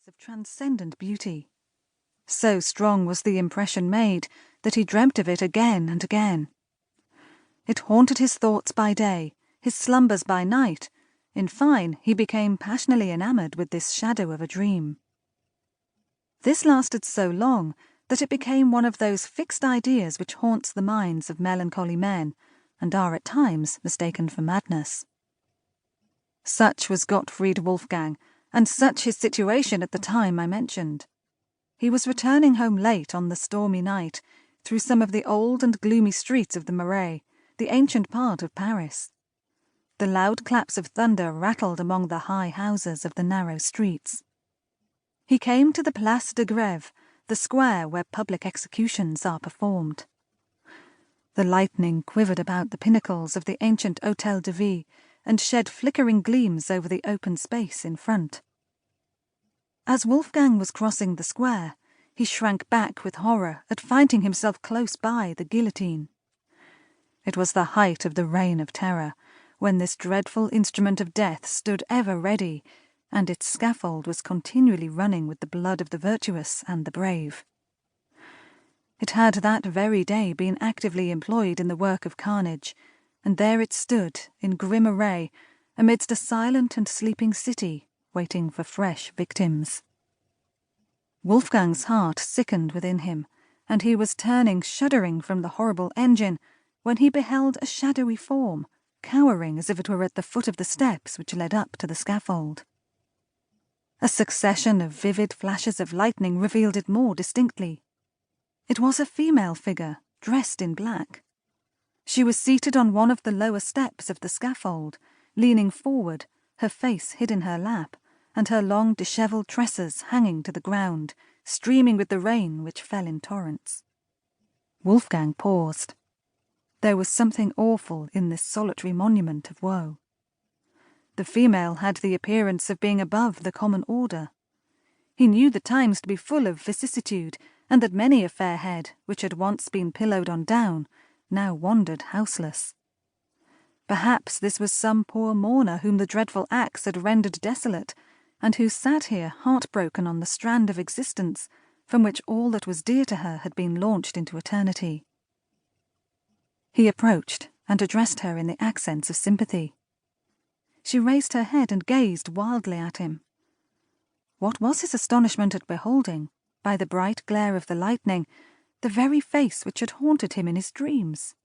of transcendent beauty. So strong was the impression made that he dreamt of it again and again. It haunted his thoughts by day, his slumbers by night. In fine, he became passionately enamoured with this shadow of a dream. This lasted so long that it became one of those fixed ideas which haunts the minds of melancholy men, and are at times mistaken for madness. Such was Gottfried Wolfgang, and such his situation at the time I mentioned. He was returning home late on the stormy night, through some of the old and gloomy streets of the Marais, the ancient part of Paris. The loud claps of thunder rattled among the high houses of the narrow streets. He came to the Place de Grève, the square where public executions are performed. The lightning quivered about the pinnacles of the ancient Hôtel de Ville and shed flickering gleams over the open space in front. As Wolfgang was crossing the square, he shrank back with horror at finding himself close by the guillotine. It was the height of the Reign of Terror, when this dreadful instrument of death stood ever ready, and its scaffold was continually running with the blood of the virtuous and the brave. It had that very day been actively employed in the work of carnage, and there it stood, in grim array, amidst a silent and sleeping city, waiting for fresh victims. Wolfgang's heart sickened within him, and he was turning shuddering from the horrible engine, when he beheld a shadowy form, cowering as if it were at the foot of the steps which led up to the scaffold. A succession of vivid flashes of lightning revealed it more distinctly. It was a female figure, dressed in black. She was seated on one of the lower steps of the scaffold, leaning forward, her face hid in her lap, and her long dishevelled tresses hanging to the ground, streaming with the rain which fell in torrents. Wolfgang paused. There was something awful in this solitary monument of woe. The female had the appearance of being above the common order. He knew the times to be full of vicissitude, and that many a fair head, which had once been pillowed on down, now wandered houseless. Perhaps this was some poor mourner whom the dreadful axe had rendered desolate, and who sat here heartbroken on the strand of existence, from which all that was dear to her had been launched into eternity. He approached and addressed her in the accents of sympathy. She raised her head and gazed wildly at him. What was his astonishment at beholding, by the bright glare of the lightning, the very face which had haunted him in his dreams.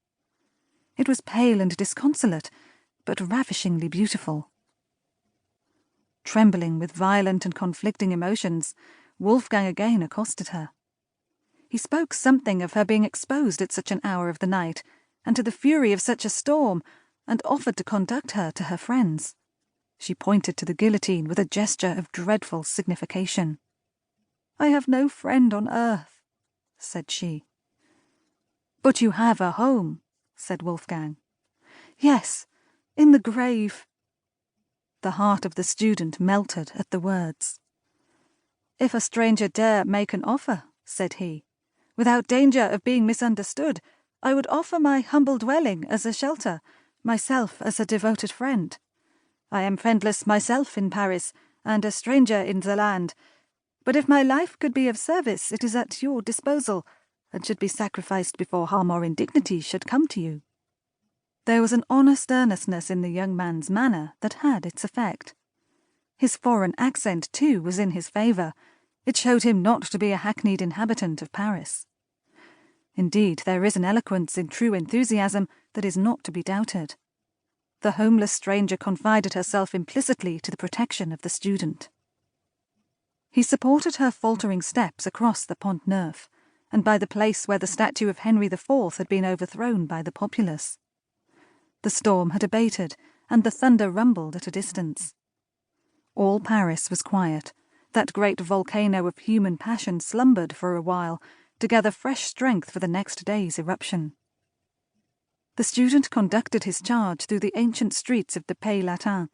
It was pale and disconsolate, but ravishingly beautiful. Trembling with violent and conflicting emotions, Wolfgang again accosted her. He spoke something of her being exposed at such an hour of the night, and to the fury of such a storm, and offered to conduct her to her friends. She pointed to the guillotine with a gesture of dreadful signification. "I have no friend on earth," said she. "But you have a home," said Wolfgang. "Yes, in the grave." The heart of the student melted at the words. "If a stranger dare make an offer," said he, "without danger of being misunderstood, I would offer my humble dwelling as a shelter, myself as a devoted friend. I am friendless myself in Paris, and a stranger in the land. But if my life could be of service, it is at your disposal, and should be sacrificed before harm or indignity should come to you." There was an honest earnestness in the young man's manner that had its effect. His foreign accent, too, was in his favour. It showed him not to be a hackneyed inhabitant of Paris. Indeed, there is an eloquence in true enthusiasm that is not to be doubted. The homeless stranger confided herself implicitly to the protection of the student. He supported her faltering steps across the Pont Neuf, and by the place where the statue of Henry IV had been overthrown by the populace. The storm had abated, and the thunder rumbled at a distance. All Paris was quiet. That great volcano of human passion slumbered for a while, to gather fresh strength for the next day's eruption. The student conducted his charge through the ancient streets of the Pays Latin,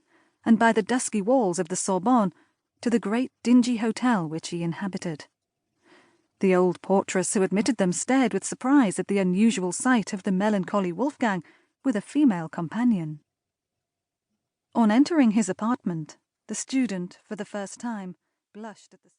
and by the dusky walls of the Sorbonne, to the great dingy hotel which he inhabited. The old portress who admitted them stared with surprise at the unusual sight of the melancholy Wolfgang with a female companion. On entering his apartment, the student, for the first time, blushed at the